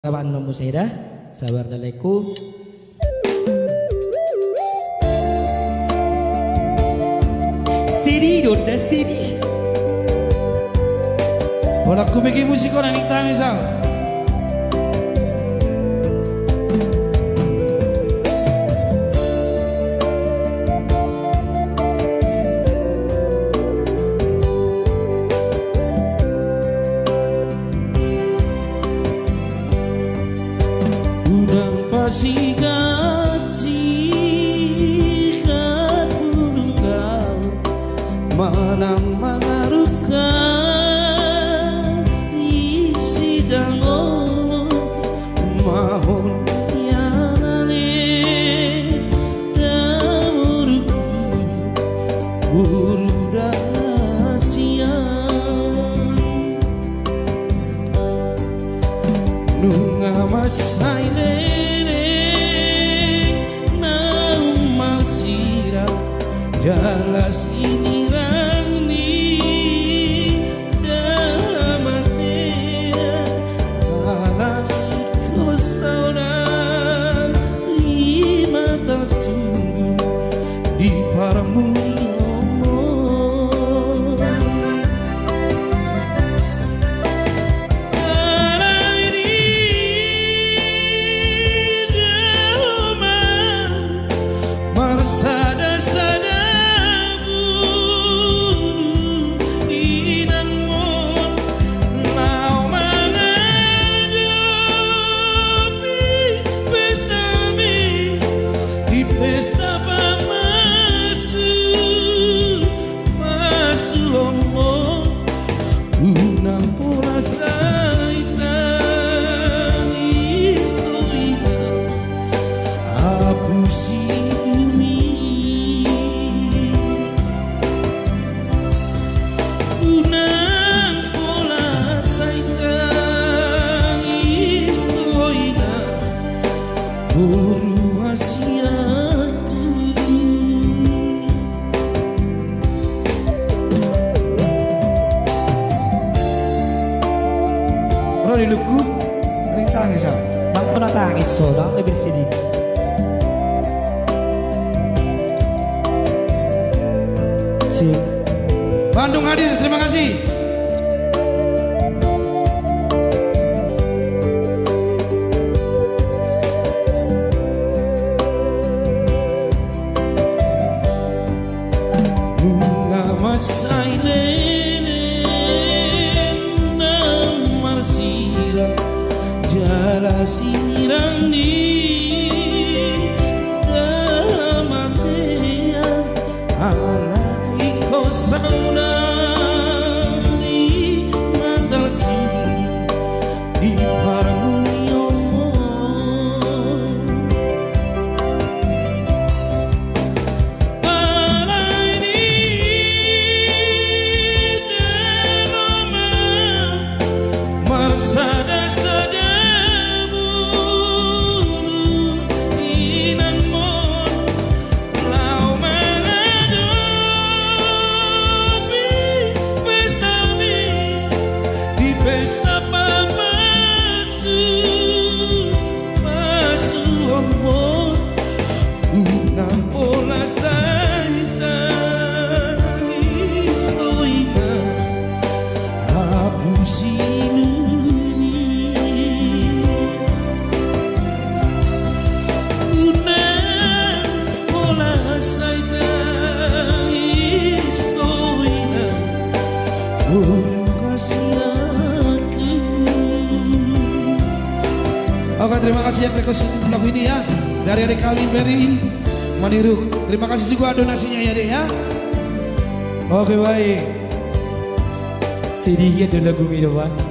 Kawan Musaidah, sabar daleku. Siri doda siri. Bola aku bikin musik orang hitam misal. Udang pasikat sikat burung kau manang mangarukan di sidang mahon yanane damuruku buru rahasia nunga masai jelas ini rangni dalam hati kalau kau saudara lima tak sungguh di paramu di luku rintang isa Bang kena tangis seorang lebih sedih. Bandung hadir, terima kasih. Bunga masai jelas ini rangni dalam hati alai kau saudara di mata sini di paramu Oke, terima kasih ya request lagu ini ya dari Adik Kalimberry Maniru. Terima kasih juga donasinya ya Dek ya. Oke baik. Sedih ya lagu ini, Pak.